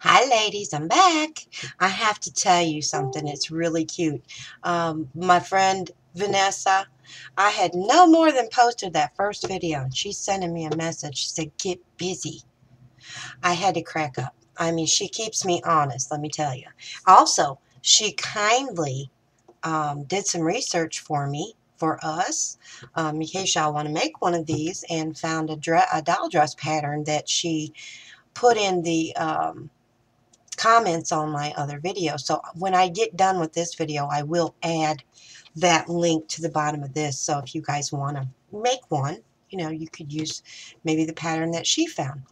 Hi ladies, I'm back. I have to tell you something. It's really cute. My friend Vanessa, I had no more than posted that first video and she's sending me a message. She said, get busy. I had to crack up. I mean, she keeps me honest, let me tell you. Also, she kindly did some research for me, for us, in case y'all want to make one of these, and found a doll dress pattern that she put in the comments on my other video. So when I get done with this video, I will add that link to the bottom of this. So if you guys want to make one, you could use maybe the pattern that she found.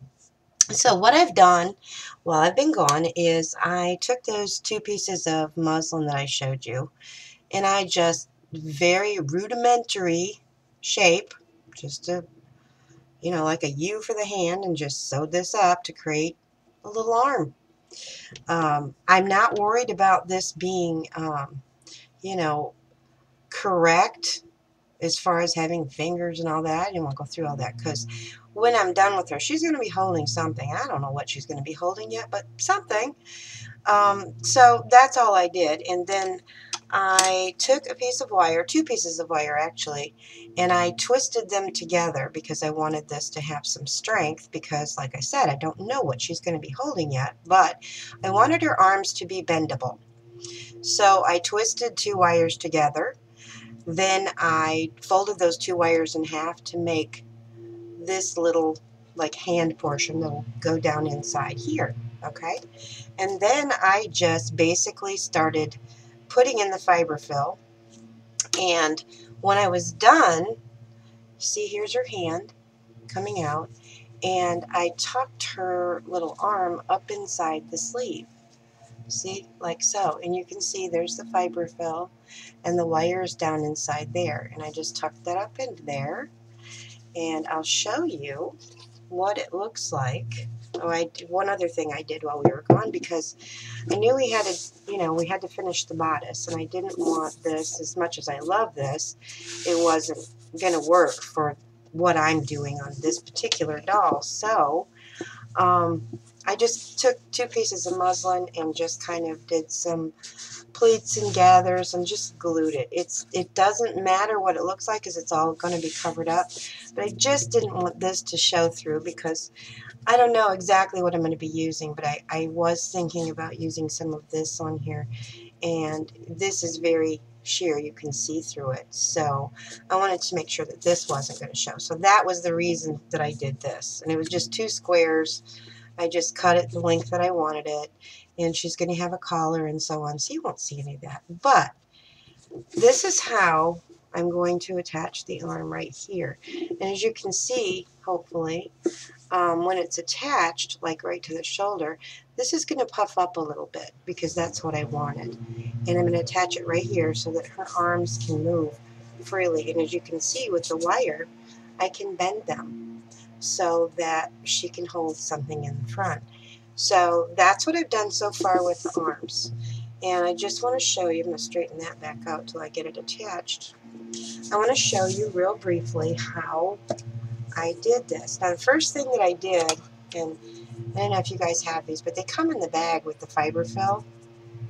So what I've done while I've been gone is I took those two pieces of muslin that I showed you, and I just very rudimentary shape, just a, like a U for the hand, and just sewed this up to create a little arm. I'm not worried about this being, you know, correct as far as having fingers and all that. I didn't want to go through all that because when I'm done with her, she's going to be holding something. I don't know what she's going to be holding yet, but something. So that's all I did. And then I took a piece of wire, two pieces of wire actually, and I twisted them together because I wanted this to have some strength because, like I said, I don't know what she's going to be holding yet, but I wanted her arms to be bendable. So I twisted two wires together. Then I folded those two wires in half to make this little like hand portion that'll go down inside here, okay? And then I just basically started putting in the fiber fill, and when I was done, see, here's her hand coming out, and I tucked her little arm up inside the sleeve. See, like so. And you can see there's the fiber fill and the wires down inside there. And I just tucked that up into there. And I'll show you what it looks like. Oh, one other thing I did while we were gone, because I knew we had to finish the bodice, and I didn't want this, as much as I love this, it wasn't going to work for what I'm doing on this particular doll. So I just took two pieces of muslin and just kind of did some pleats and gathers and just glued it. It doesn't matter what it looks like because it's all going to be covered up. But I just didn't want this to show through because I don't know exactly what I'm going to be using, but I was thinking about using some of this on here. And this is very sheer. You can see through it. So I wanted to make sure that this wasn't going to show. So that was the reason that I did this. And it was just two squares. I just cut it the length that I wanted it, and she's going to have a collar and so on, so you won't see any of that. But this is how I'm going to attach the arm right here. And as you can see, hopefully, when it's attached, like right to the shoulder, this is going to puff up a little bit because that's what I wanted. And I'm going to attach it right here so that her arms can move freely. And as you can see with the wire, I can bend them so that she can hold something in the front. So that's what I've done so far with the arms. And I just want to show you, I'm going to straighten that back out till I get it attached. I want to show you real briefly how I did this. Now the first thing that I did, and I don't know if you guys have these, but they come in the bag with the fiber fill.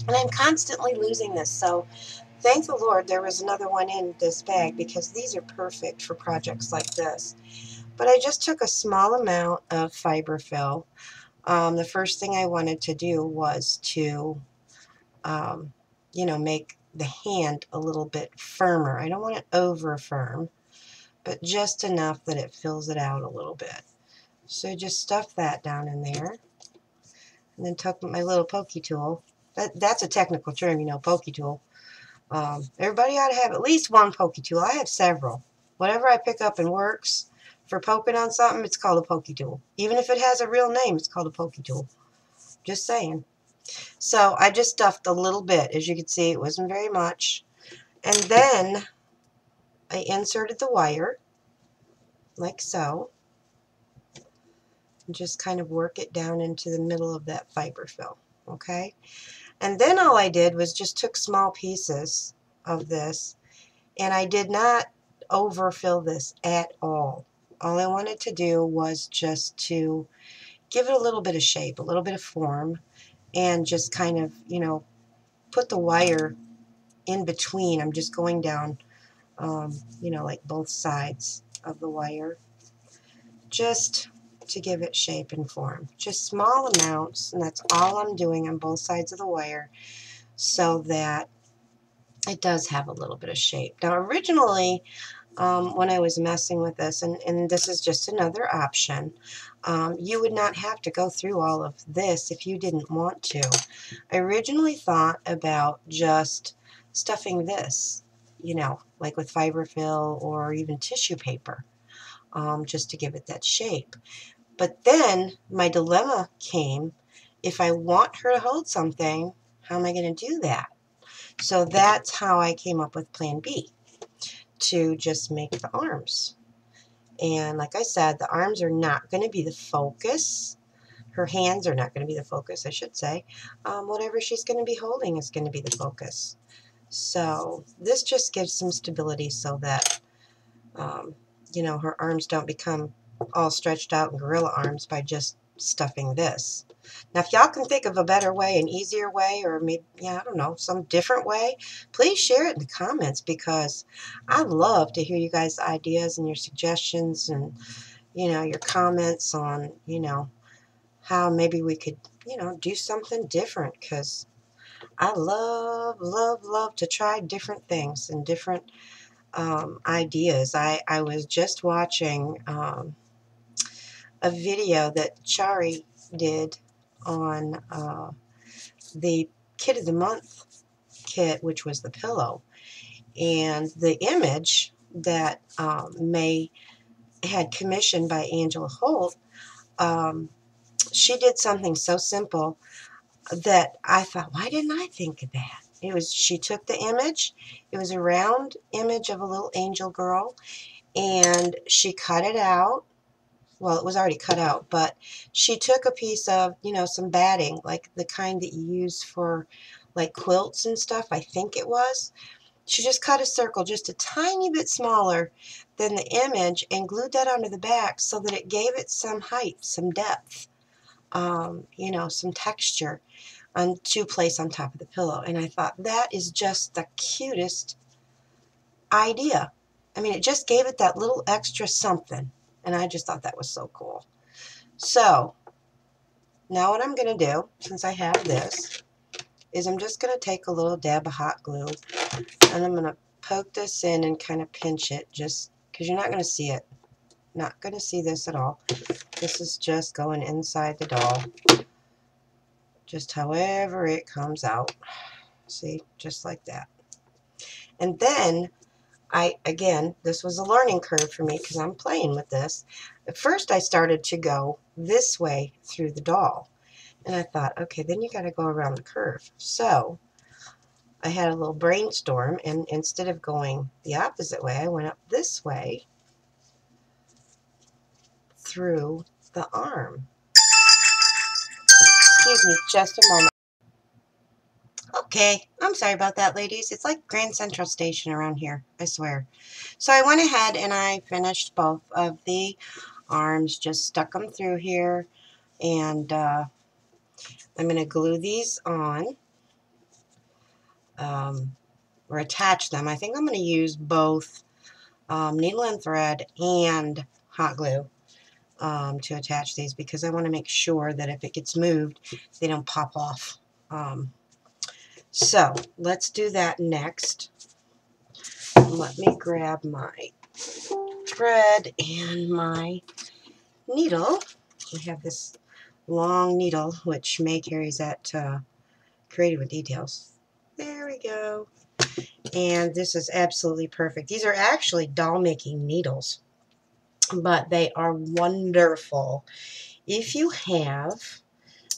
And I'm constantly losing this, so thank the Lord there was another one in this bag because these are perfect for projects like this. But I just took a small amount of fiber fill. The first thing I wanted to do was to, make the hand a little bit firmer. I don't want it over firm, but just enough that it fills it out a little bit. So just stuff that down in there, and then took my little pokey tool. That's a technical term, pokey tool. Everybody ought to have at least one pokey tool. I have several. Whatever I pick up and works for poking on something, it's called a pokey tool. Even if it has a real name, it's called a pokey tool. Just saying. So I just stuffed a little bit. As you can see, it wasn't very much. And then I inserted the wire, like so, and just kind of work it down into the middle of that fiber fill. Okay? And then all I did was just took small pieces of this, and I did not overfill this at all. All I wanted to do was just to give it a little bit of shape, a little bit of form, and just kind of, you know, put the wire in between. I'm just going down, you know, like both sides of the wire, just to give it shape and form. Just small amounts, and that's all I'm doing on both sides of the wire so that it does have a little bit of shape. Now, originally, when I was messing with this, and this is just another option, you would not have to go through all of this if you didn't want to. I originally thought about just stuffing this, you know, like with fiberfill or even tissue paper, just to give it that shape. But then my dilemma came, if I want her to hold something, how am I going to do that? So that's how I came up with Plan B, to just make the arms. And like I said, the arms are not going to be the focus. Her hands are not going to be the focus, I should say. Whatever she's going to be holding is going to be the focus. So this just gives some stability so that, you know, her arms don't become all stretched out and gorilla arms by just stuffing this. Now, if y'all can think of a better way, an easier way, or maybe, yeah, I don't know, some different way, please share it in the comments, because I love to hear you guys' ideas and your suggestions and, you know, your comments on, you know, how maybe we could, you know, do something different, because I love, love, love to try different things and different ideas. I was just watching a video that Chari did on the Kit of the Month kit, which was the pillow. And the image that May had commissioned by Angela Holt, she did something so simple that I thought, why didn't I think of that? It was, she took the image, it was a round image of a little angel girl, and she cut it out. Well, it was already cut out, but she took a piece of, you know, some batting, like the kind that you use for like quilts and stuff, I think it was. She just cut a circle just a tiny bit smaller than the image and glued that onto the back so that it gave it some height, some depth, you know, some texture to place on top of the pillow. And I thought, that is just the cutest idea. I mean, it just gave it that little extra something. And I just thought that was so cool. So now what I'm going to do, since I have this, is I'm just going to take a little dab of hot glue, and I'm going to poke this in and kind of pinch it, just because you're not going to see it. Not going to see this at all. This is just going inside the doll, just however it comes out. See, just like that. And then again, this was a learning curve for me because I'm playing with this. At first I started to go this way through the doll. And I thought, okay, then you got to go around the curve. So I had a little brainstorm, and instead of going the opposite way, I went up this way through the arm. Excuse me just a moment. Okay, I'm sorry about that, ladies. It's like Grand Central Station around here, I swear. So I went ahead and I finished both of the arms, just stuck them through here, and I'm going to glue these on, or attach them. I think I'm going to use both needle and thread and hot glue to attach these, because I want to make sure that if it gets moved, they don't pop off. So let's do that next. Let me grab my thread and my needle. We have this long needle, which May carries at Creative with Details. There we go. And this is absolutely perfect. These are actually doll making needles, but they are wonderful if you have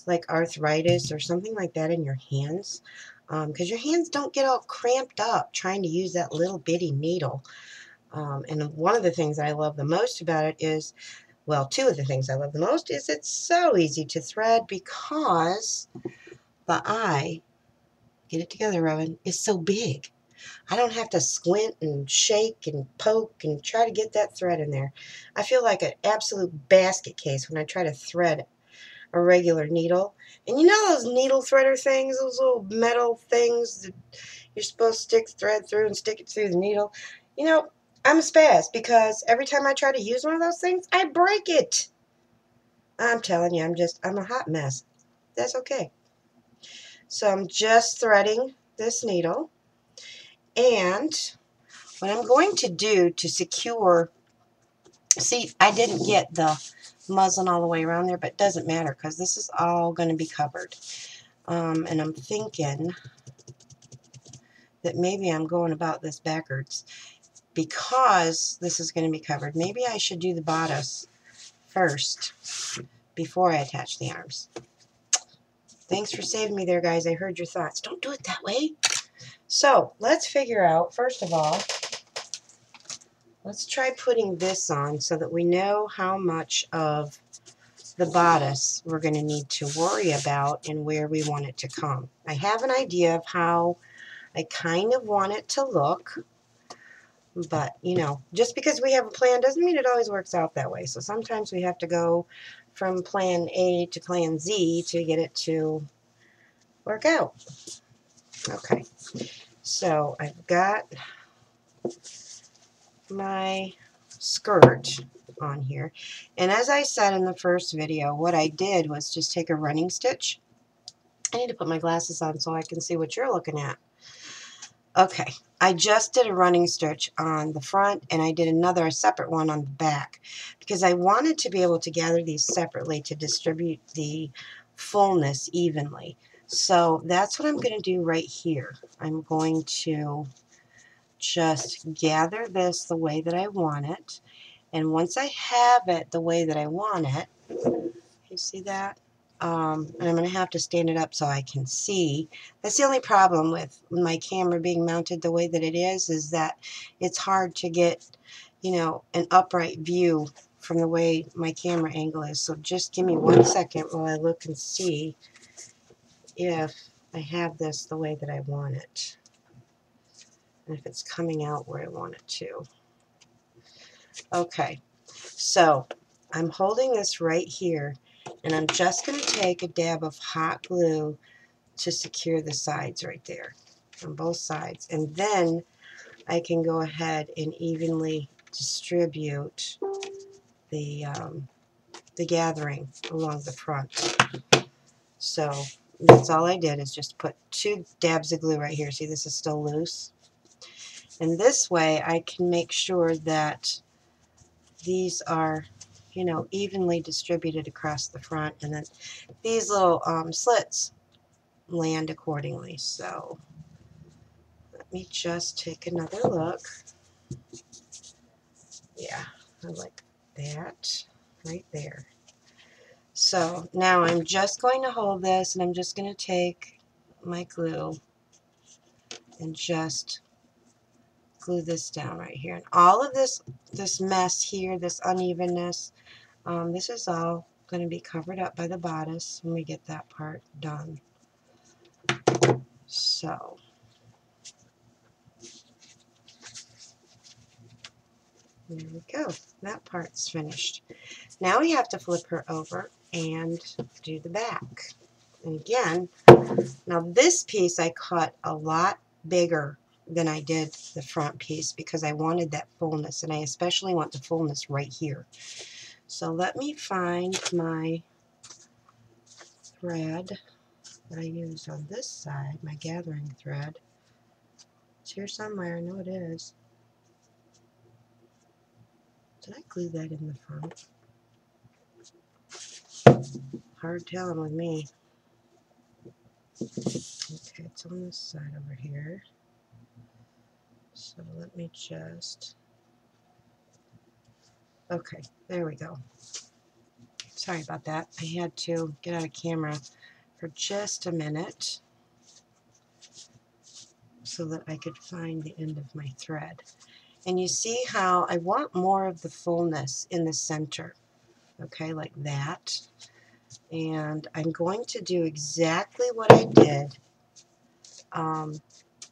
like arthritis or something like that in your hands, because your hands don't get all cramped up trying to use that little bitty needle. And one of the things I love the most about it is, well, two of the things I love the most is it's so easy to thread, because the eye, get it together, Rowan, is so big. I don't have to squint and shake and poke and try to get that thread in there. I feel like an absolute basket case when I try to thread a regular needle. And you know those needle threader things, those little metal things that you're supposed to stick the thread through and stick it through the needle? You know, I'm a spaz because every time I try to use one of those things, I break it. I'm telling you, I'm a hot mess. That's okay. So I'm just threading this needle. And what I'm going to do to secure, see, I didn't get the muslin all the way around there, but it doesn't matter because this is all going to be covered. And I'm thinking that maybe I'm going about this backwards because this is going to be covered. Maybe I should do the bodice first before I attach the arms. Thanks for saving me there, guys. I heard your thoughts. Don't do it that way. So let's figure out, first of all, let's try putting this on so that we know how much of the bodice we're going to need to worry about and where we want it to come. I have an idea of how I kind of want it to look, but, you know, just because we have a plan doesn't mean it always works out that way. So sometimes we have to go from plan A to plan Z to get it to work out. Okay, so I've got my skirt on here, and as I said in the first video, what I did was just take a running stitch. I need to put my glasses on so I can see what you're looking at. Okay, I just did a running stitch on the front, and I did a separate one on the back because I wanted to be able to gather these separately to distribute the fullness evenly. So that's what I'm going to do right here. I'm going to just gather this the way that I want it, and once I have it the way that I want it, you see that? And I'm going to have to stand it up so I can see. That's the only problem with my camera being mounted the way that it is that it's hard to get, you know, an upright view from the way my camera angle is. So just give me 1 second while I look and see if I have this the way that I want it, and if it's coming out where I want it to. Okay, so I'm holding this right here, and I'm just going to take a dab of hot glue to secure the sides right there on both sides, and then I can go ahead and evenly distribute the gathering along the front. So that's all I did, is just put 2 dabs of glue right here. See, this is still loose, and this way I can make sure that these are, you know, evenly distributed across the front, and then these little slits land accordingly. So let me just take another look. Yeah, I like that right there. So now I'm just going to hold this, and I'm just going to take my glue and just glue this down right here. And all of this mess here, this unevenness, this is all going to be covered up by the bodice when we get that part done. So there we go. That part's finished. Now we have to flip her over and do the back. And again, now this piece I cut a lot bigger than I did the front piece because I wanted that fullness, and I especially want the fullness right here. So let me find my thread that I used on this side, my gathering thread. It's here somewhere. I know it is. Did I glue that in the front? Hard telling with me. Okay, it's on this side over here. So let me just... Okay, there we go. Sorry about that. I had to get out of camera for just a minute so that I could find the end of my thread. And you see how I want more of the fullness in the center. Okay, like that. And I'm going to do exactly what I did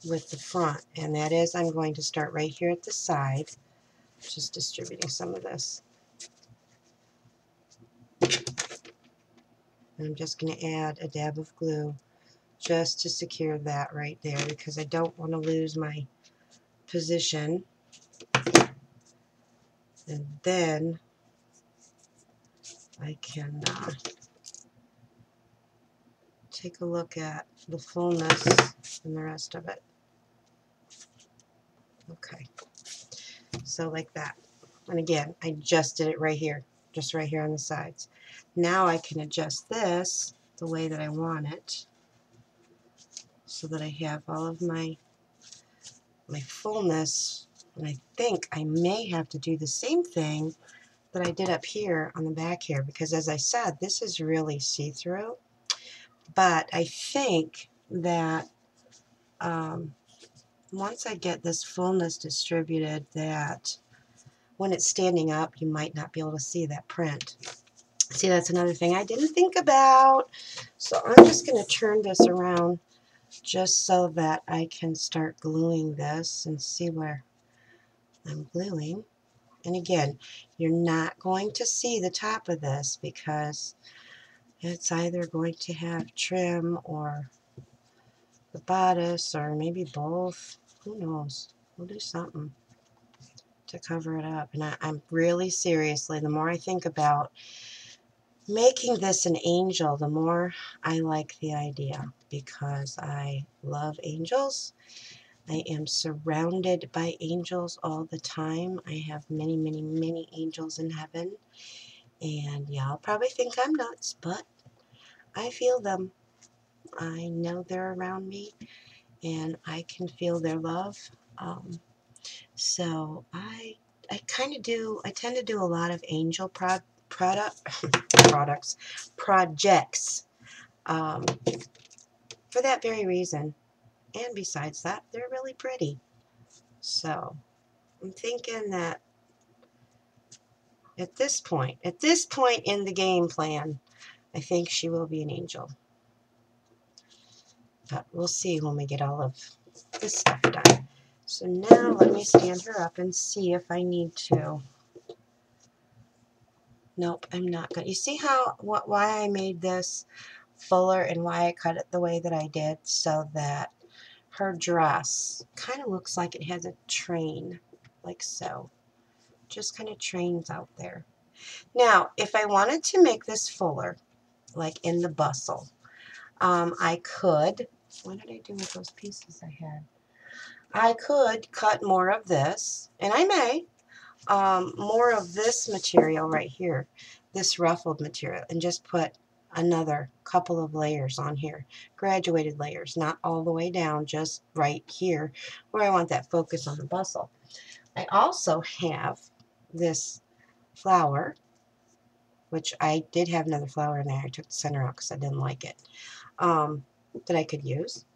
with the front, and that is I'm going to start right here at the side, just distributing some of this. And I'm just going to add a dab of glue just to secure that right there because I don't want to lose my position. And then I can take a look at the fullness and the rest of it. Okay, so like that. And again, I just did it right here, just right here on the sides. Now I can adjust this the way that I want it so that I have all of my fullness. And I think I may have to do the same thing that I did up here on the back here because, as I said, this is really see-through. But I think that once I get this fullness distributed, that when it's standing up, you might not be able to see that print. See, that's another thing I didn't think about. So I'm just going to turn this around just so that I can start gluing this and see where I'm gluing. And again, you're not going to see the top of this because it's either going to have trim or the bodice or maybe both. Who knows? We'll do something to cover it up. And I'm really seriously, the more I think about making this an angel, the more I like the idea because I love angels. I am surrounded by angels all the time. I have many, many, many angels in heaven. And y'all probably think I'm nuts, but I feel them. I know they're around me and I can feel their love. So I kind of do, I tend to do a lot of angel projects for that very reason. And besides that, they're really pretty. So I'm thinking that at this point in the game plan, I think she will be an angel. But we'll see when we get all of this stuff done. So now let me stand her up and see if I need to. Nope, I'm not going to. You see why I made this fuller and why I cut it the way that I did, so that her dress kind of looks like it has a train, like so. Just kind of trains out there. Now, if I wanted to make this fuller, like in the bustle, I could, what did I do with those pieces I had? I could cut more of this, and I may, more of this material right here, this ruffled material, and just put another couple of layers on here, graduated layers, not all the way down, just right here where I want that focus on the bustle. I also have this flower, which I did have another flower in there. I took the center out because I didn't like it, that I could use.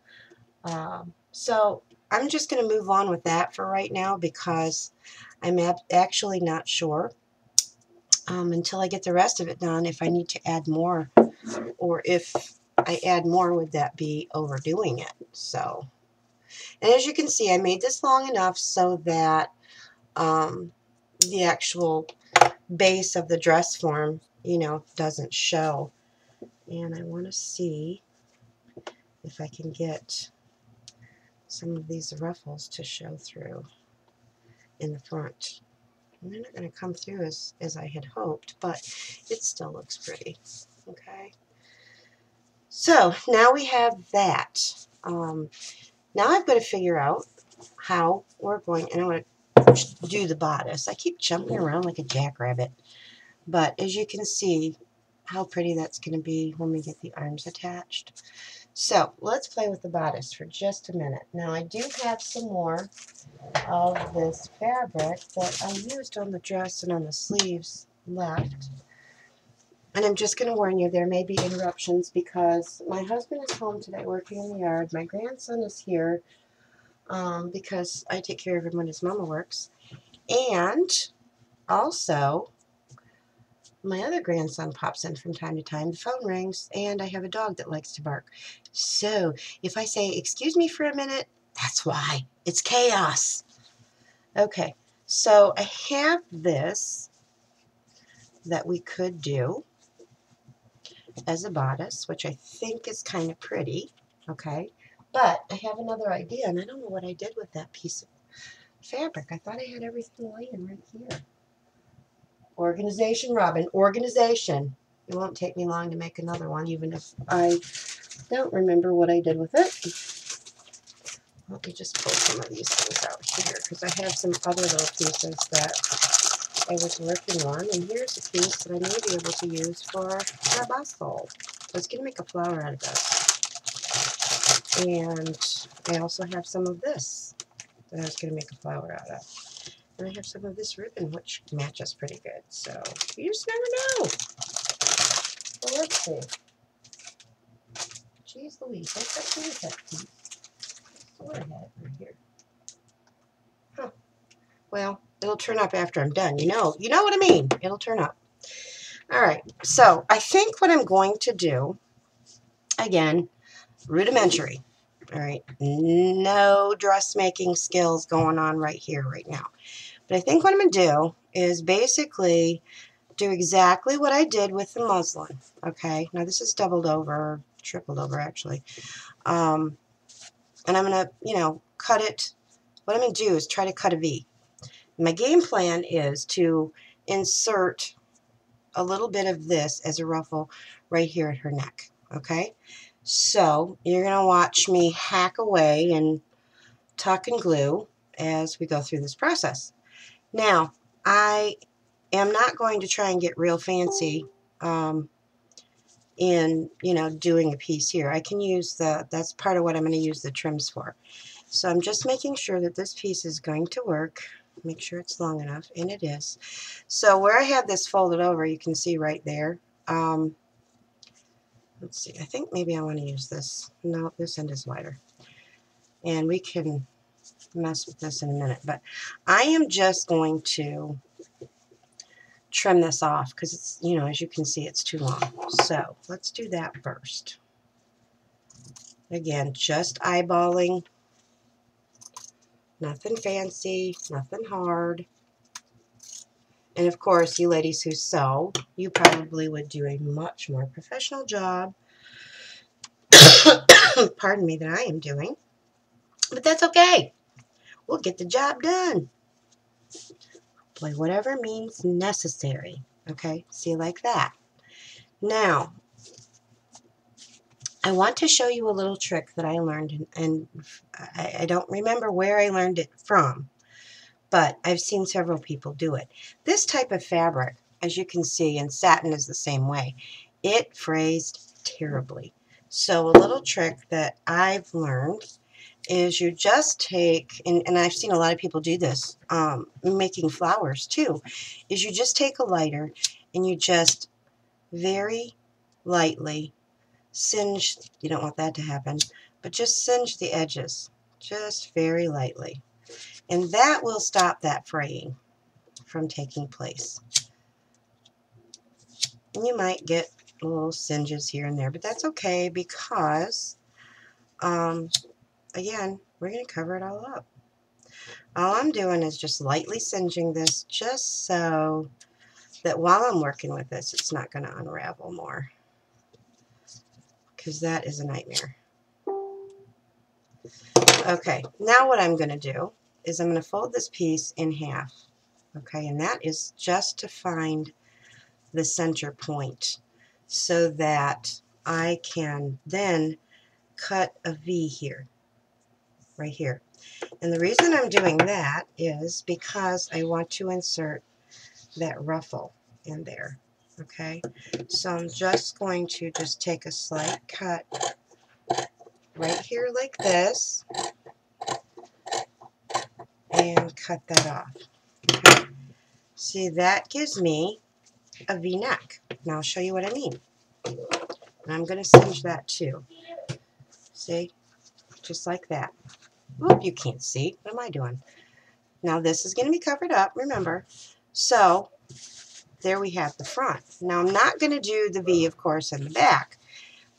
So I'm just going to move on with that for right now because I'm actually not sure until I get the rest of it done if I need to add more, or if I add more, would that be overdoing it? So, and as you can see, I made this long enough so that the actual base of the dress form, you know, doesn't show. And I want to see if I can get some of these ruffles to show through in the front. And they're not going to come through as I had hoped, but it still looks pretty. Okay. So now we have that. Now I've got to figure out how we're going, and I'm going to do the bodice. I keep jumping around like a jackrabbit, but as you can see how pretty that's going to be when we get the arms attached. So let's play with the bodice for just a minute. Now I do have some more of this fabric that I used on the dress and on the sleeves left. And I'm just going to warn you, there may be interruptions because my husband is home today working in the yard. My grandson is here because I take care of him when his mama works. And also, my other grandson pops in from time to time. The phone rings, and I have a dog that likes to bark. So if I say, excuse me for a minute, that's why. It's chaos. Okay, so I have this that we could do. as a bodice, which I think is kind of pretty, okay? But I have another idea, and I don't know what I did with that piece of fabric. I thought I had everything laying right here. Organization, Robin, organization. It won't take me long to make another one, even if I don't remember what I did with it. Let me just pull some of these things out here, because I have some other little pieces that I was working on. And here's a piece that I may be able to use for my basket. I was going to make a flower out of this. And I also have some of this that I was going to make a flower out of. And I have some of this ribbon, which matches pretty good. So you just never know. Well, let's see. Jeez Louise, what's that piece? I swear I had it right here. Huh. Well, it'll turn up after I'm done. You know what I mean. It'll turn up. All right. So I think what I'm going to do, again, rudimentary. All right. No dressmaking skills going on right here, right now. But I think what I'm going to do is basically do exactly what I did with the muslin. Okay. Now this is doubled over, tripled over actually. And I'm going to, cut it. What I'm going to do is try to cut a V. My game plan is to insert a little bit of this as a ruffle right here at her neck. Okay. So you're going to watch me hack away and tuck and glue as we go through this process. Now, I am not going to try and get real fancy in, doing a piece here. I can use that's part of what I'm going to use the trims for. So I'm just making sure that this piece is going to work. Make sure it's long enough, and it is. So where I have this folded over, you can see right there. Let's see, I think maybe I want to use this. No, this end is wider. And we can mess with this in a minute, but I am just going to trim this off because it's, as you can see, it's too long. So let's do that first. Again, just eyeballing. Nothing fancy, nothing hard. And of course, you ladies who sew, you probably would do a much more professional job, pardon me, than I am doing. But that's okay. We'll get the job done. By whatever means necessary. Okay, see, like that. Now, I want to show you a little trick that I learned, and I don't remember where I learned it from, but I've seen several people do it. This type of fabric, as you can see, and satin is the same way, it frays terribly. So a little trick that I've learned is you just take, and I've seen a lot of people do this, making flowers too, is you just take a lighter and you just very lightly singe, you don't want that to happen, but just singe the edges, just very lightly. And that will stop that fraying from taking place. And you might get little singes here and there, but that's okay because, again, we're going to cover it all up. All I'm doing is just lightly singeing this just so that while I'm working with this, it's not going to unravel more, because that is a nightmare. Okay, now what I'm going to do is I'm going to fold this piece in half. Okay, and that is just to find the center point so that I can then cut a V here, right here. And the reason I'm doing that is because I want to insert that ruffle in there. Okay, so I'm just going to just take a slight cut right here like this and cut that off. Okay. See, that gives me a V-neck. Now I'll show you what I mean. And I'm going to singe that too. See? Just like that. Oop, you can't see. What am I doing? Now this is going to be covered up, remember. So there we have the front. Now I'm not going to do the V, of course, in the back.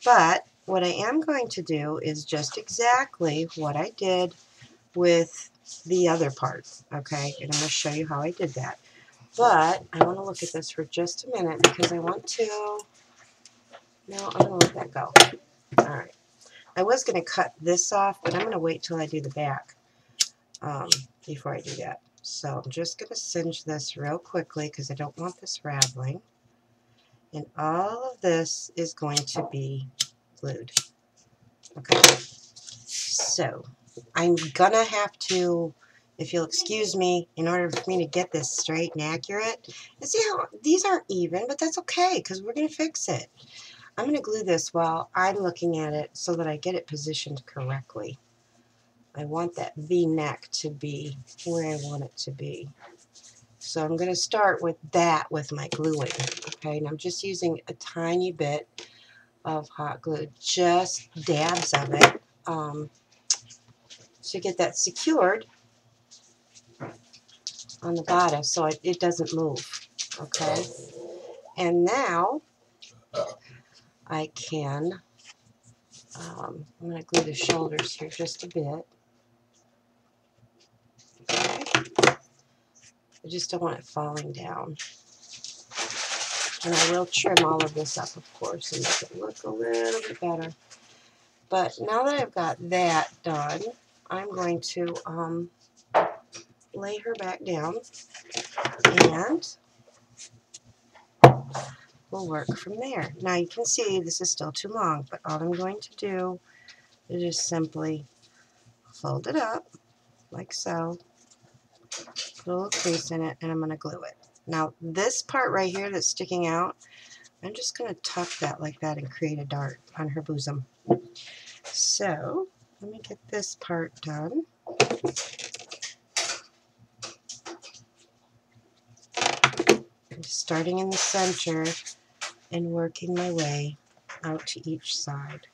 But what I am going to do is just exactly what I did with the other part. Okay? And I'm going to show you how I did that. But I want to look at this for just a minute because I want to No, I'm going to let that go. Alright. I was going to cut this off, but I'm going to wait till I do the back before I do that. So I'm just going to singe this real quickly because I don't want this rattling. And all of this is going to be glued. Okay. So I'm going to have to, if you'll excuse me, in order for me to get this straight and accurate, and see how these aren't even, but that's okay because we're going to fix it. I'm going to glue this while I'm looking at it so that I get it positioned correctly. I want that V-neck to be where I want it to be. So I'm going to start with that with my gluing. Okay, and I'm just using a tiny bit of hot glue, just dabs of it, to get that secured on the bottom so it doesn't move. Okay, and now I can, I'm going to glue the shoulders here just a bit. Okay. I just don't want it falling down. And I will trim all of this up, of course, and make it look a little bit better. But now that I've got that done, I'm going to lay her back down, and we'll work from there. Now you can see this is still too long, but all I'm going to do is just simply fold it up, like so, put a little crease in it, and I'm going to glue it. Now this part right here that's sticking out, I'm just going to tuck that like that and create a dart on her bosom. So let me get this part done. I'm starting in the center and working my way out to each side.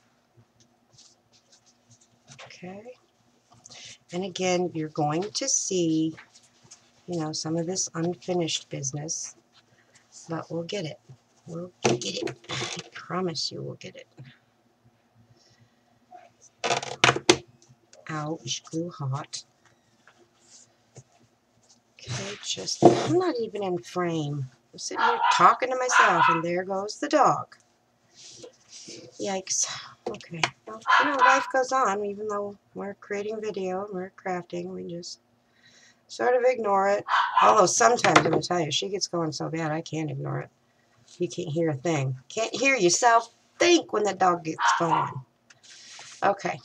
Okay. And again, you're going to see, you know, some of this unfinished business, but we'll get it. We'll get it. I promise you we'll get it. Ouch, glue hot. Okay, just, I'm not even in frame. I'm sitting here talking to myself, and there goes the dog. Yikes. Okay. Well, you know, life goes on, even though we're creating video and we're crafting, we just sort of ignore it. Although sometimes, I'm going to tell you, she gets going so bad, I can't ignore it. You can't hear a thing. Can't hear yourself think when the dog gets going. Okay.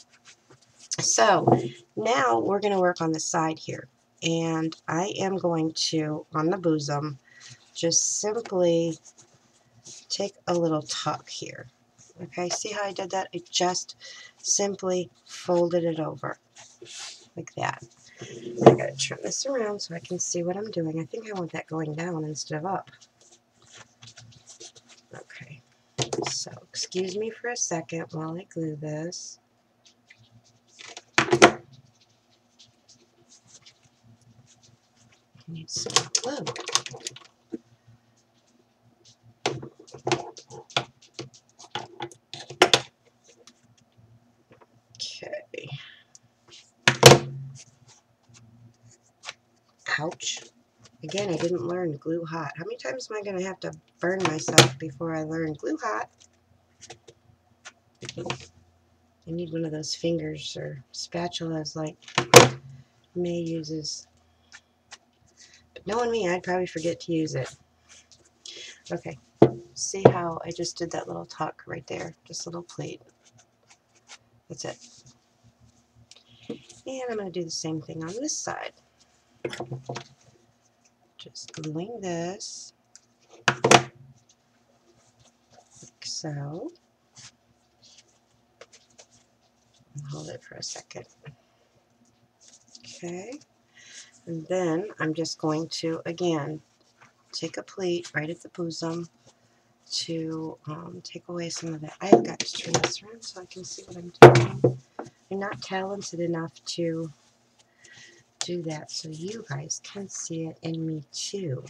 So now we're going to work on the side here. And I am going to, on the bosom, just simply take a little tuck here. Okay, see how I did that? I just simply folded it over like that. I gotta turn this around so I can see what I'm doing. I think I want that going down instead of up. Okay, so excuse me for a second while I glue this. I need some glue. Okay. Ouch. Again, I didn't learn glue hot. How many times am I going to have to burn myself before I learn glue hot? I need one of those fingers or spatulas like May uses. But knowing me, I'd probably forget to use it. Okay. See how I just did that little tuck right there? Just a little pleat. That's it. And I'm going to do the same thing on this side. Just gluing this, like so. Hold it for a second. Okay. And then I'm just going to, again, take a pleat right at the bosom to take away some of that. I've got to turn this around so I can see what I'm doing. I'm not talented enough to do that so you guys can see it and me too.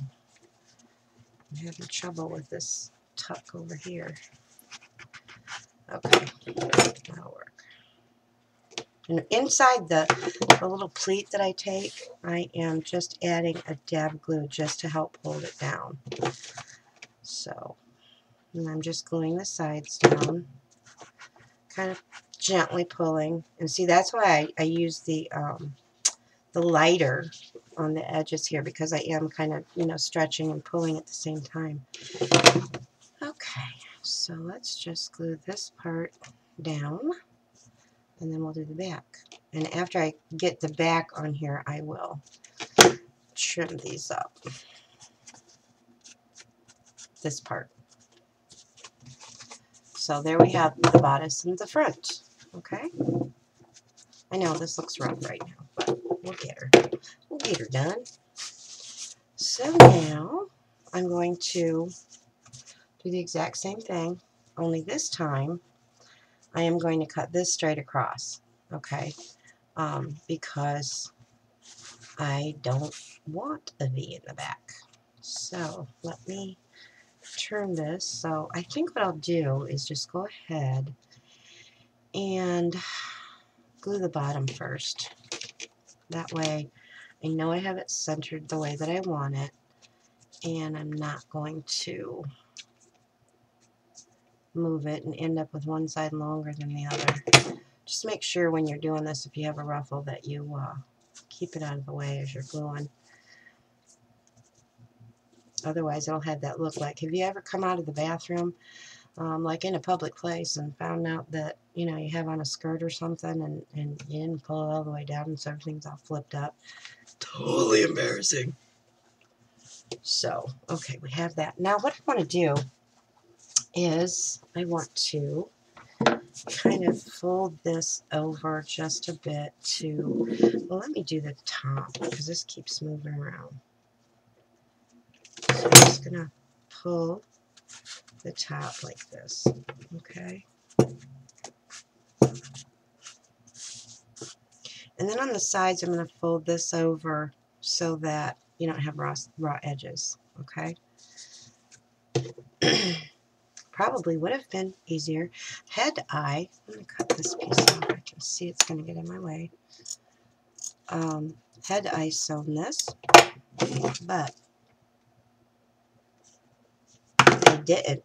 I'm having trouble with this tuck over here. Okay, that'll work. And inside the little pleat that I take, I am just adding a dab glue just to help hold it down. So And I'm just gluing the sides down, kind of gently pulling. And see, that's why I use the lighter on the edges here, because I am kind of, you know, stretching and pulling at the same time. Okay, so let's just glue this part down, and then we'll do the back. And after I get the back on here, I will trim these up. This part. So there we have the bodice and the front. Okay? I know this looks rough right now, but we'll get her. We'll get her done. So now I'm going to do the exact same thing, only this time I am going to cut this straight across. Okay? Because I don't want a V in the back. So let me turn this. So I think what I'll do is just go ahead and glue the bottom first. That way I know I have it centered the way that I want it, and I'm not going to move it and end up with one side longer than the other. Just make sure when you're doing this, if you have a ruffle, that you keep it out of the way as you're gluing. Otherwise it'll have that look like, have you ever come out of the bathroom like in a public place and found out that, you know, you have on a skirt or something and you didn't pull it all the way down and so everything's all flipped up? Totally embarrassing. So, okay, we have that. Now what I want to do is I want to kind of fold this over just a bit to, well, let me do the top because this keeps moving around. So I'm just going to pull the top like this, okay? And then on the sides, I'm going to fold this over so that you don't have raw edges, okay? Probably would have been easier had I'm going to cut this piece off. I can see it's going to get in my way. Had I sewn this, but I didn't.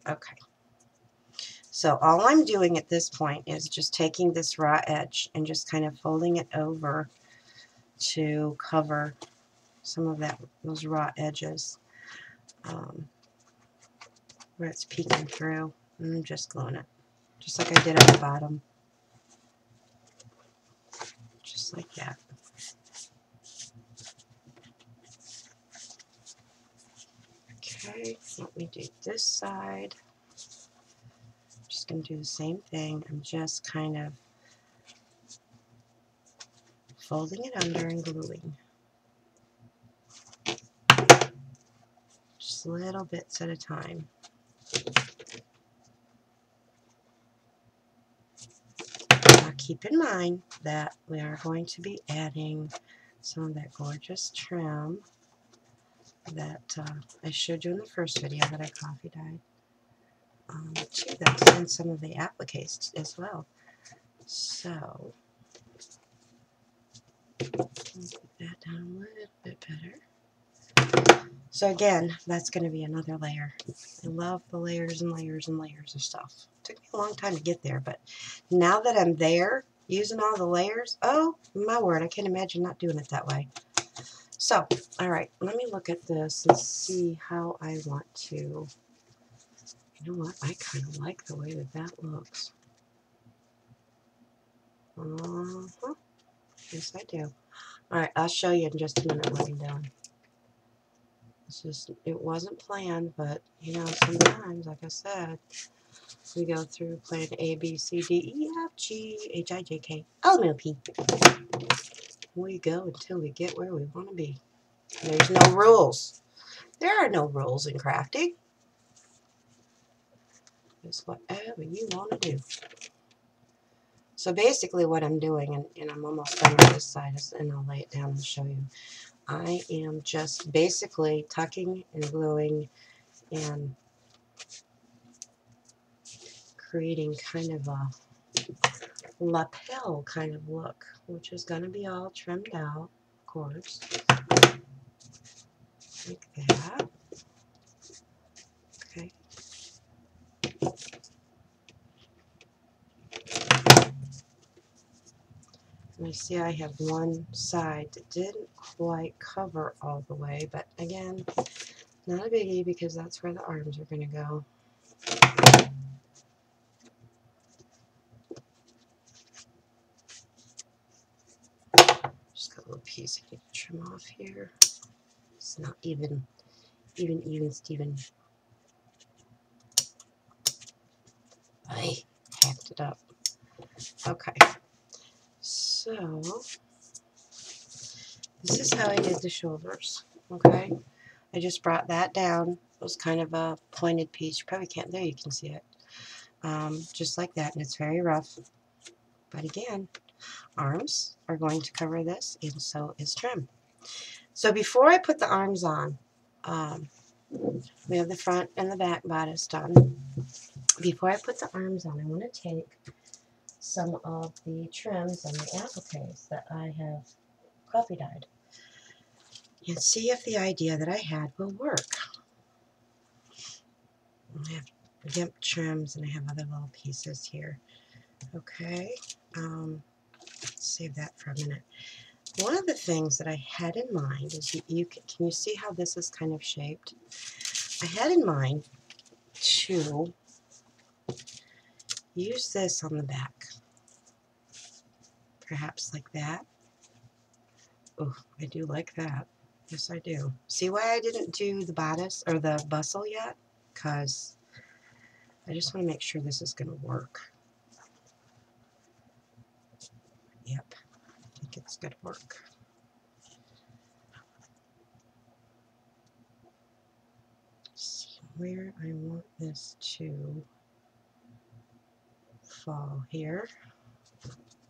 Okay. So all I'm doing at this point is just taking this raw edge and just kind of folding it over to cover some of those raw edges where it's peeking through. And I'm just gluing it, just like I did at the bottom. Just like that. Okay, let me do this side. Just going to do the same thing. I'm just kind of folding it under and gluing. Just little bits at a time. Now keep in mind that we are going to be adding some of that gorgeous trim that I showed you in the first video that I coffee dyed. That's in some of the appliques as well. So, put that down a little bit better. So again, that's going to be another layer. I love the layers and layers and layers of stuff. It took me a long time to get there, but now that I'm there, using all the layers, oh my word, I can't imagine not doing it that way. So, alright, let me look at this and see how I want to, you know what, I kind of like the way that looks. Yes, I do. Alright, I'll show you in just a minute what I'm doing. It wasn't planned, but, you know, sometimes, like I said, we go through plan A, B, C, D, E, F, G, H, I, J, K, L, M, N, P. We go until we get where we want to be. There's no rules. There are no rules in crafting. It's whatever you want to do. So basically what I'm doing, and I'm almost done with this side, and I'll lay it down and show you. I am just basically tucking and gluing and creating kind of a lapel kind of look, which is going to be all trimmed out, of course, like that. And I see I have one side that didn't quite cover all the way, but again, not a biggie because that's where the arms are going to go. Just got a little piece I need to trim off here. It's not even, Steven. I hacked it up. Okay, so this is how I did the shoulders. Okay, I just brought that down. It was kind of a pointed piece. You probably can't. There, you can see it. Just like that, and it's very rough. But again, arms are going to cover this, and so is trim. So before I put the arms on, we have the front and the back bodice done. Before I put the arms on, I want to take some of the trims and the appliques that I have coffee dyed and see if the idea that I had will work. I have gimp trims and I have other little pieces here. Okay, let's save that for a minute. One of the things that I had in mind is can you see how this is kind of shaped? I had in mind to use this on the back, perhaps like that. Oh, I do like that. Yes, I do. See why I didn't do the bodice or the bustle yet? Because I just want to make sure this is going to work. Yep, I think it's going to work. Let's see where I want this to fall here.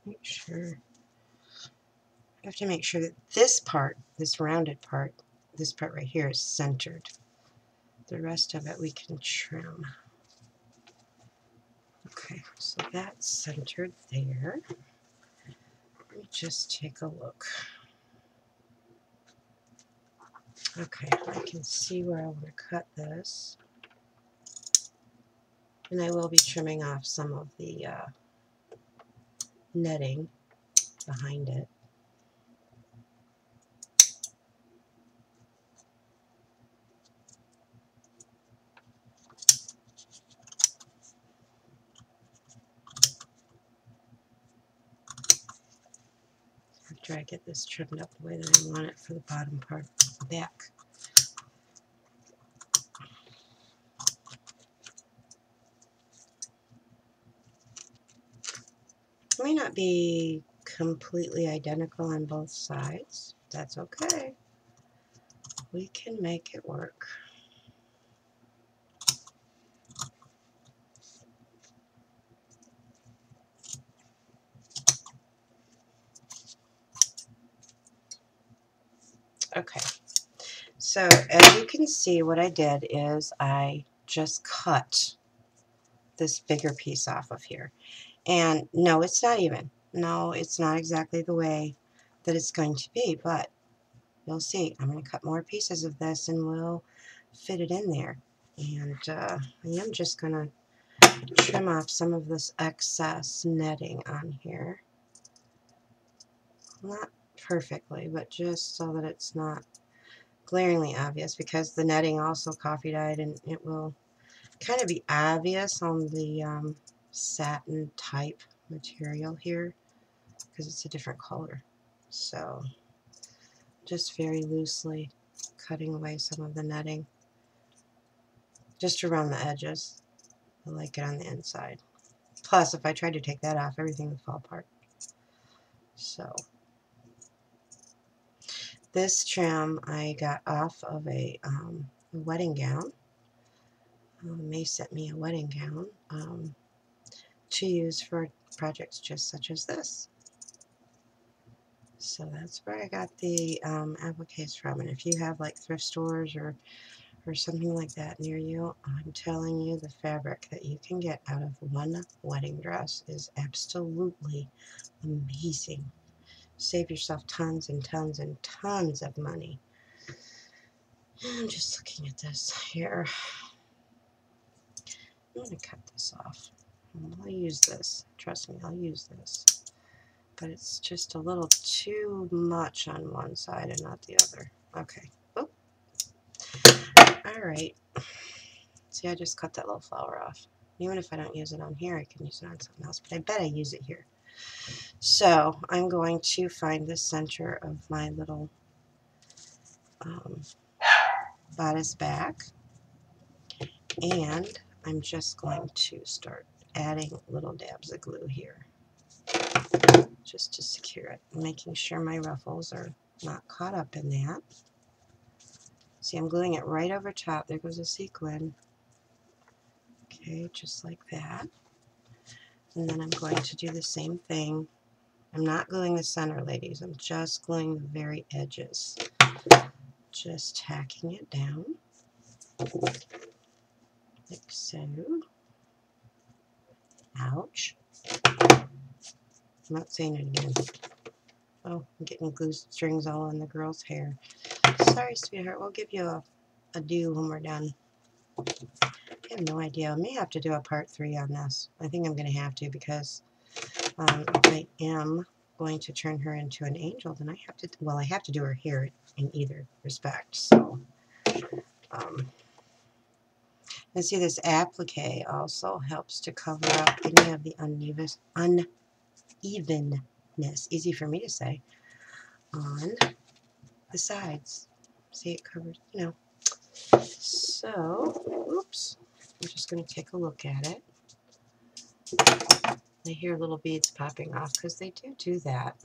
Make sure. I have to make sure that this part, this rounded part, this part right here is centered. The rest of it we can trim. Okay, so that's centered there. Let me just take a look. Okay, I can see where I want to cut this. And I will be trimming off some of the netting behind it. After I get this trimmed up the way that I want it for the bottom part of the back. It may not be completely identical on both sides. That's okay. We can make it work. Okay, so as you can see, what I did is I just cut this bigger piece off of here. And no, it's not even. No, it's not exactly the way that it's going to be, but you'll see. I'm going to cut more pieces of this and we'll fit it in there. And I am just going to trim off some of this excess netting on here. Not perfectly, but just so that it's not glaringly obvious, because the netting also coffee dyed and it will kind of be obvious on the satin type material here because it's a different color. So just very loosely cutting away some of the netting just around the edges. I like it on the inside. Plus, if I tried to take that off, everything would fall apart. So this trim I got off of a wedding gown. May sent me a wedding gown to use for projects just such as this. So that's where I got the appliques from. And if you have like thrift stores or something like that near you, I'm telling you, the fabric that you can get out of one wedding dress is absolutely amazing. Save yourself tons and tons and tons of money. I'm just looking at this here. I'm going to cut this off. I'll use this. Trust me, I'll use this. but it's just a little too much on one side and not the other. Okay. Oh. All right. See, I just cut that little flower off. Even if I don't use it on here, I can use it on something else, but I bet I use it here. So I'm going to find the center of my little bodice back, and I'm just going to start adding little dabs of glue here just to secure it, making sure my ruffles are not caught up in that. See, I'm gluing it right over top. There goes a sequin. Okay, just like that. And then I'm going to do the same thing. I'm not gluing the center, ladies. I'm just gluing the very edges. Just tacking it down, like so. Ouch. I'm not saying it again. Oh, I'm getting glue strings all in the girl's hair. Sorry, sweetheart. We'll give you a do when we're done. I have no idea. I may have to do a part 3 on this. I think I'm going to have to, because if I am going to turn her into an angel, then I have to, well, I have to do her hair in either respect. So, and see, this applique also helps to cover up any of the unevenness, easy for me to say, on the sides. See, it covers, you know. So, oops, I'm just going to take a look at it. I hear little beads popping off because they do that.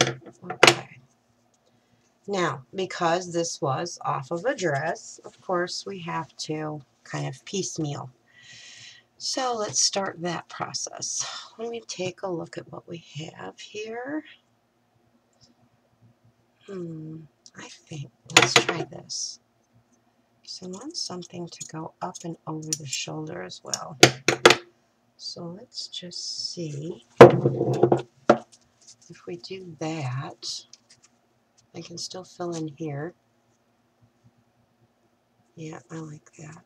Okay. Now, because this was off of a dress, of course, we have to kind of piecemeal. So let's start that process. Let me take a look at what we have here. I think, let's try this. So I want something to go up and over the shoulder as well. So let's just see if we do that. I can still fill in here. Yeah, I like that.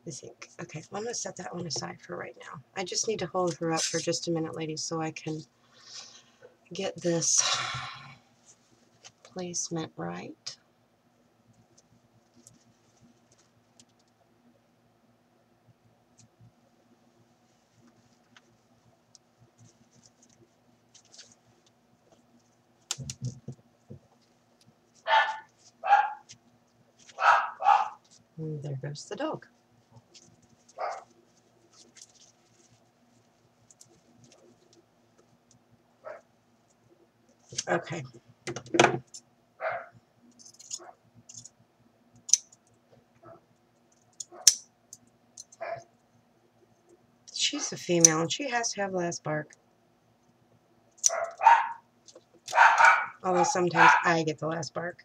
I think. Okay, well, I'm going to set that one aside for right now. I just need to hold her up for just a minute, ladies, so I can get this placement right. And there goes the dog. Okay. She's a female, and she has to have last bark. Although sometimes I get the last bark.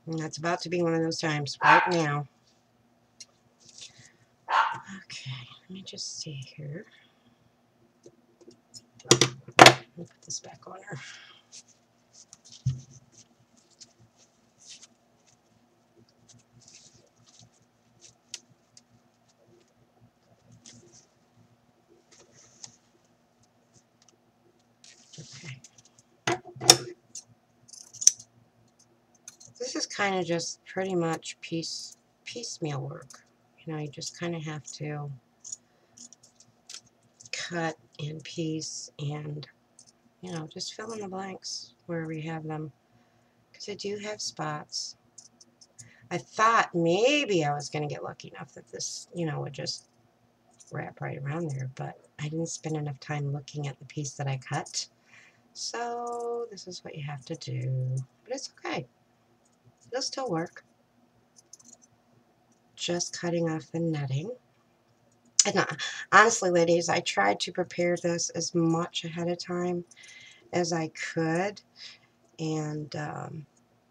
And that's about to be one of those times right now. Okay, let me just see here. Let me put this back on her. Okay. This is kind of just pretty much piecemeal work. You know, you just kind of have to cut and piece and, you know, just fill in the blanks where we have them. Because I do have spots. I thought maybe I was going to get lucky enough that this, you know, would just wrap right around there, but I didn't spend enough time looking at the piece that I cut. So this is what you have to do. But it's okay. It'll still work. Just cutting off the netting. And honestly, ladies, I tried to prepare this as much ahead of time as I could, and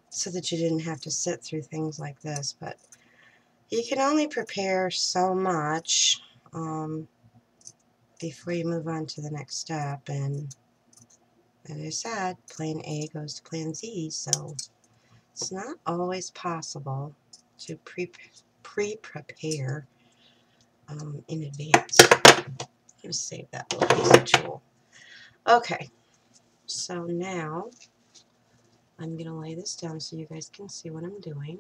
so that you didn't have to sit through things like this. But you can only prepare so much before you move on to the next step. And as I said, plan A goes to plan Z, so it's not always possible to pre-prepare in advance. I'm going to save that little piece of tool. Okay, so now I'm going to lay this down so you guys can see what I'm doing.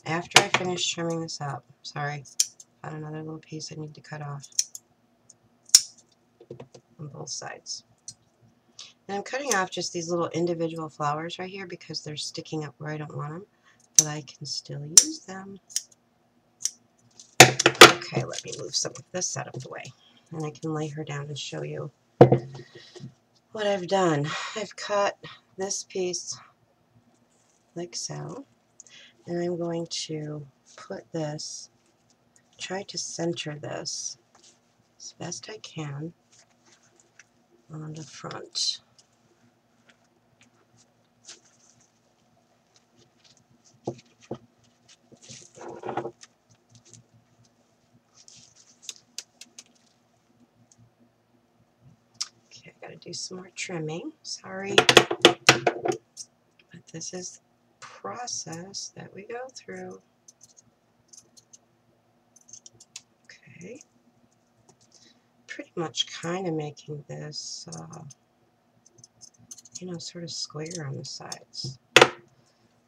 After I finish trimming this up, sorry, got another little piece I need to cut off on both sides. And I'm cutting off just these little individual flowers right here because they're sticking up where I don't want them, but I can still use them. Okay, let me move some of this out of the way, and I can lay her down and show you what I've done. I've cut this piece like so, and I'm going to put this, try to center this as best I can on the front. Okay, I gotta do some more trimming. Sorry, but this is the process that we go through. Okay, pretty much kind of making this, you know, sort of square on the sides,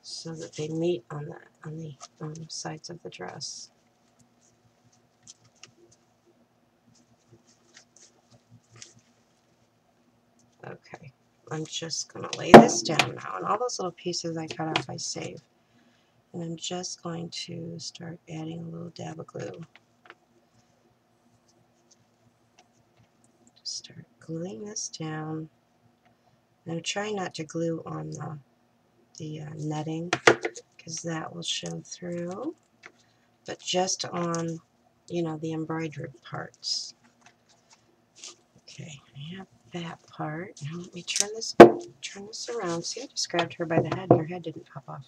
so that they meet on the sides of the dress. Okay, I'm just going to lay this down now, and all those little pieces I cut off I save. And I'm just going to start adding a little dab of glue. Just start gluing this down. And I'm trying not to glue on the netting, because that will show through, but just on, you know, the embroidered parts. Okay, I have that part. Now let me turn this around. See, I just grabbed her by the head and her head didn't pop off.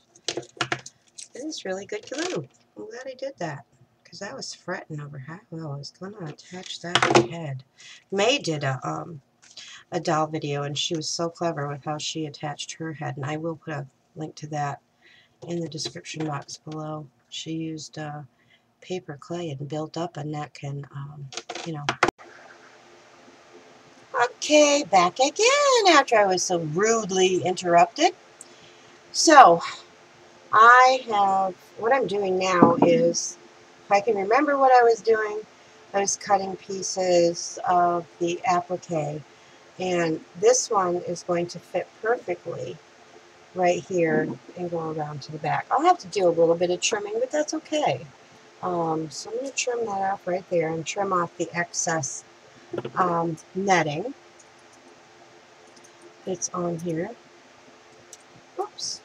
This is really good glue. I'm glad I did that, because I was fretting over how I was going to attach that head. May did a doll video, and she was so clever with how she attached her head, and I will put a link to that in the description box below. She used paper clay and built up a neck, and you know. Okay, back again after I was so rudely interrupted. So what I'm doing now is, if I can remember what I was doing, I was cutting pieces of the applique, and this one is going to fit perfectly right here and go around to the back. I'll have to do a little bit of trimming, but that's okay. So I'm going to trim that off right there and trim off the excess netting that's on here. Oops.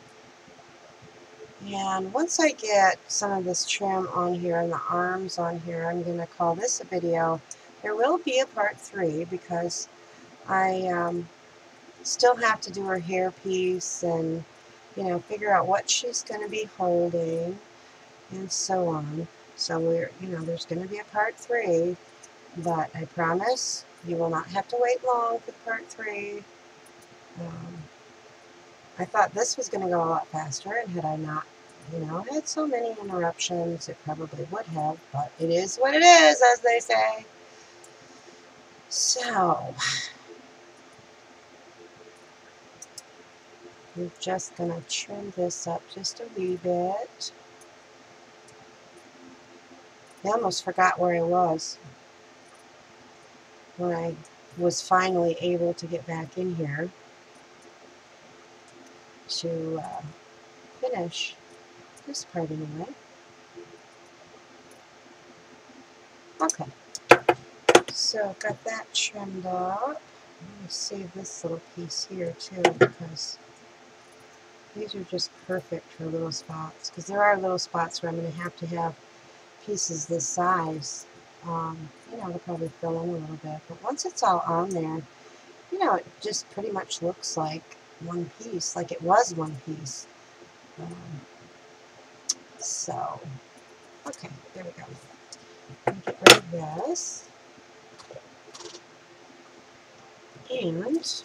And once I get some of this trim on here and the arms on here, I'm going to call this a video. There will be a part 3 because I still have to do her hair piece and, you know, figure out what she's going to be holding and so on. So there's going to be a part 3, but I promise you will not have to wait long for part 3. I thought this was going to go a lot faster, and had I not, you know, had so many interruptions, it probably would have, but it is what it is, as they say. So, we're just going to trim this up just a wee bit. I almost forgot where I was when I was finally able to get back in here to finish this part anyway. Okay, so I've got that trimmed up. I'm going to save this little piece here too, because these are just perfect for little spots, because there are little spots where I'm going to have pieces this size, you know, to probably fill in a little bit. But once it's all on there, you know, it just pretty much looks like one piece, like it was one piece. So, okay, there we go. Get rid of this. And, let's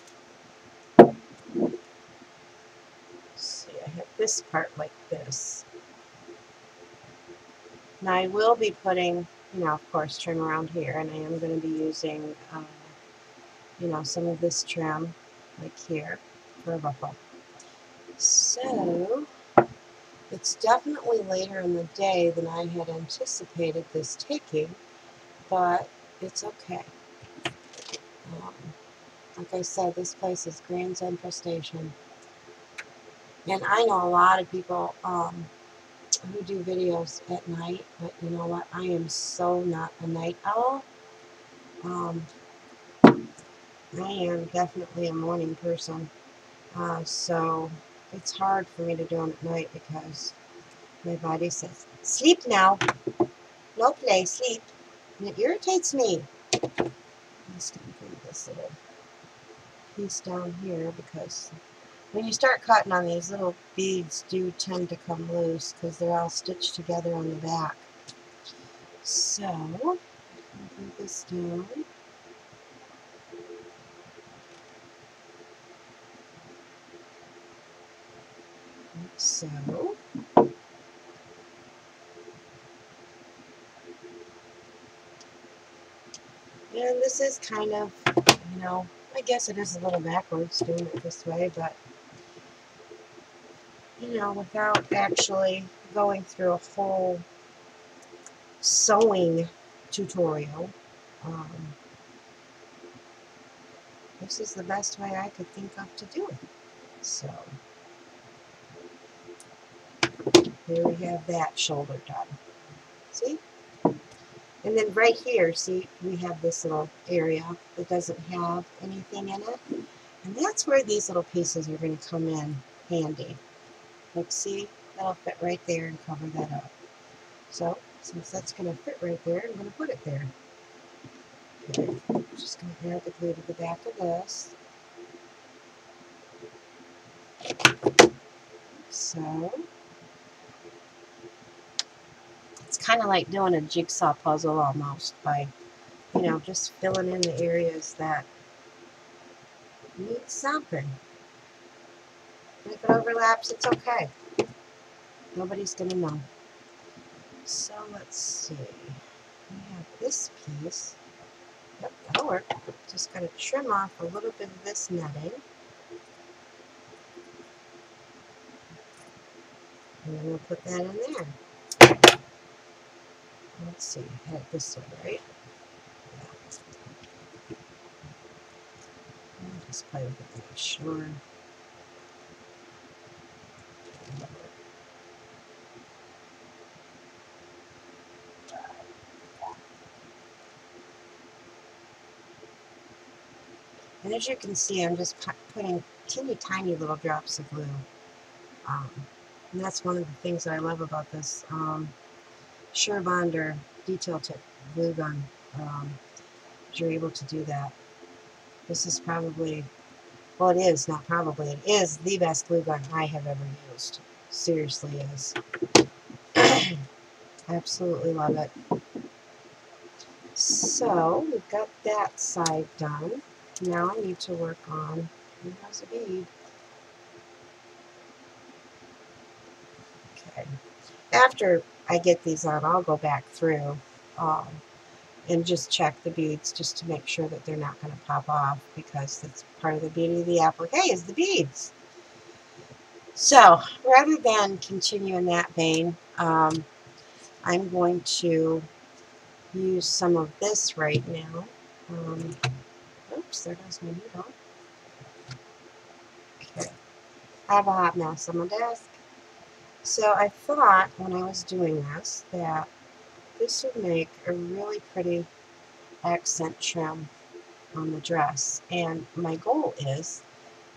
see, I have this part like this. Now I will be putting, of course, trim around here, and I am going to be using, some of this trim, like here, for a ruffle. So, it's definitely later in the day than I had anticipated this taking, but it's okay. Um, like I said, this place is Grand Central Station. And I know a lot of people who do videos at night, but you know what? I am so not a night owl. Um, I am definitely a morning person. So it's hard for me to do them at night because my body says, sleep now, no play, sleep. And it irritates me. I'm just going to bring this little piece down here because when you start cutting on these, little beads do tend to come loose because they're all stitched together on the back. So, I'll bring this down. Like so. And this is kind of, I guess it is a little backwards doing it this way, but, without actually going through a full sewing tutorial, um, this is the best way I could think of to do it. So, here we have that shoulder done. See? And then right here, see, we have this little area that doesn't have anything in it. And that's where these little pieces are going to come in handy. Like, see, that'll fit right there and cover that up. So, since that's going to fit right there, I'm going to put it there. Okay, I'm just going to add the glue to the back of this. So, it's kind of like doing a jigsaw puzzle almost by, just filling in the areas that need something. If it overlaps, it's okay. Nobody's going to know. So, let's see. We have this piece. Yep, that'll work. Just got to trim off a little bit of this netting. And then we'll put that in there. Let's see, head this way, right? Yeah. I'll just play with it to make sure. And as you can see, I'm just putting teeny tiny little drops of glue. And that's one of the things that I love about this Sure Bonder detail tip glue gun. You're able to do that. This is probably, well, it is, not probably, it is the best glue gun I have ever used. Seriously is. Absolutely love it. So, we've got that side done. Now I need to work on, here's a bead. Okay. After I get these on, I'll go back through and just check the beads just to make sure that they're not going to pop off, because that's part of the beauty of the applique is the beads. So, rather than continue in that vein, I'm going to use some of this right now. Oops, there goes my needle. Okay. I have a hot mess on my desk. So I thought when I was doing this that this would make a really pretty accent trim on the dress. And my goal is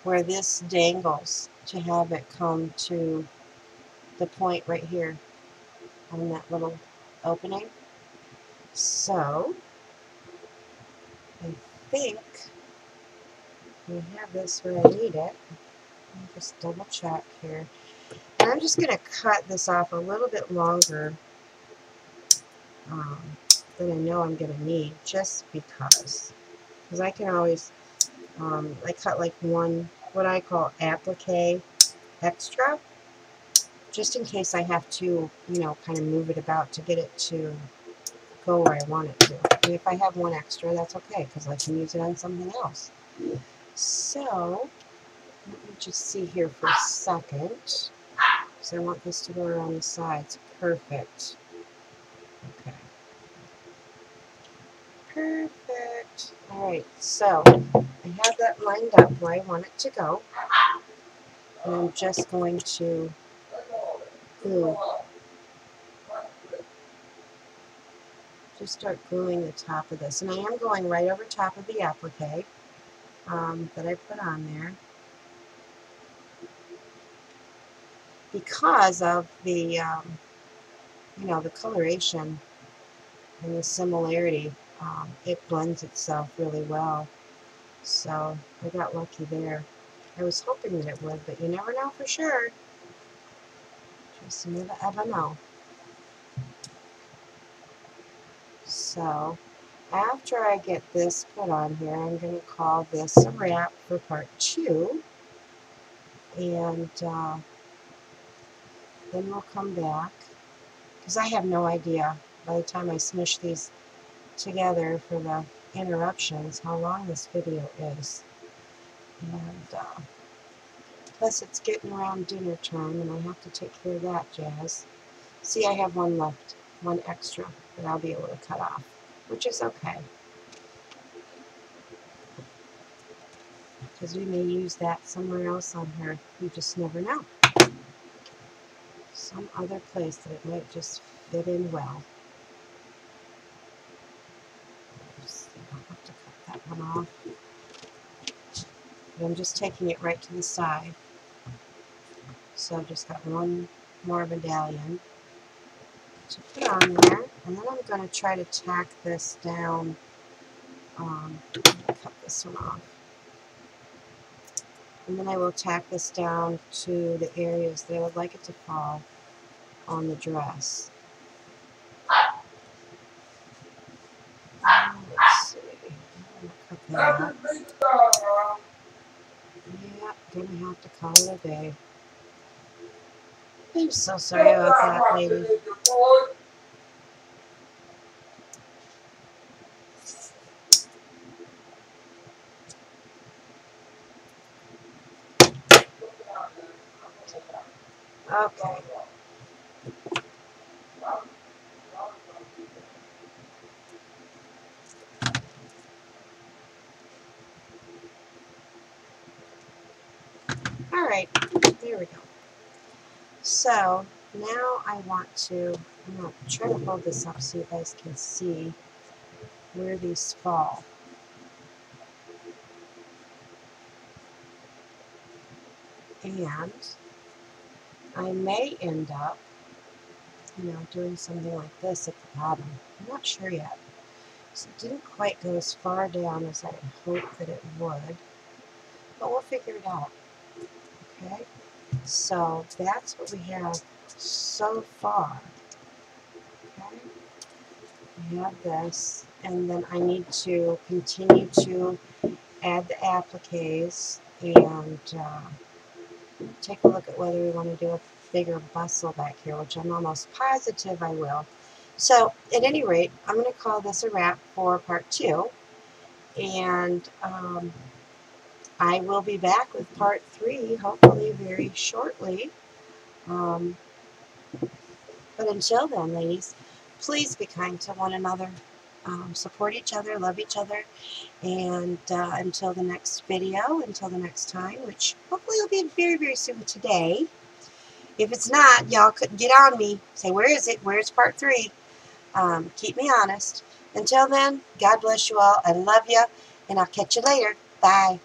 where this dangles to have it come to the point right here on that little opening. So I think we have this where I need it. Let me just double check here. And I'm just going to cut this off a little bit longer than I know I'm going to need, just because. Because I can always, I cut like one, what I call applique extra, just in case I have to, you know, kind of move it about to get it to go where I want it to. And if I have one extra, that's okay, because I can use it on something else. So, let me just see here for a second, because I want this to go around the sides. Perfect. Okay. Perfect. Alright, so I have that lined up where I want it to go. And I'm just going to glue. Just start gluing the top of this. And I am going right over top of the applique that I put on there, because of the, you know, the coloration and the similarity. It blends itself really well. So I got lucky there. I was hoping that it would, but you never know for sure. Just never ever know. So after I get this put on here, I'm going to call this a wrap for part 2. And then we'll come back, because I have no idea by the time I smush these together for the interruptions how long this video is. And plus it's getting around dinner time and I have to take care of that jazz. See, I have one left, one extra that I'll be able to cut off, which is okay, because we may use that somewhere else on her. You just never know. Some other place that it might just fit in well. Oops, I'll have to cut that one off. But I'm just taking it right to the side. So I've just got one more medallion to put on there, and then I'm going to try to tack this down. Cut this one off. And then I will tack this down to the areas that I would like it to fall on the dress. Let's see. I'm going to cut that up. Yeah, going to have to call it a day. I'm so sorry about that, lady. Okay. Alright, there we go. So, now I want to, I'm going to try to hold this up so you guys can see where these fall. And I may end up, you know, doing something like this at the bottom. I'm not sure yet. So it didn't quite go as far down as I had hoped that it would, but we'll figure it out. Okay, so that's what we have so far. Okay, we have this, and then I need to continue to add the appliques and take a look at whether we want to do a bigger bustle back here, which I'm almost positive I will. So at any rate, I'm going to call this a wrap for part 2, and I will be back with part 3 hopefully very shortly. But until then, ladies, please be kind to one another, support each other, love each other, and until the next video, until the next time, which hopefully will be very, very soon today. If it's not, y'all could get on me. Say, where is it? Where's part 3? Keep me honest. Until then, God bless you all. I love you, and I'll catch you later. Bye.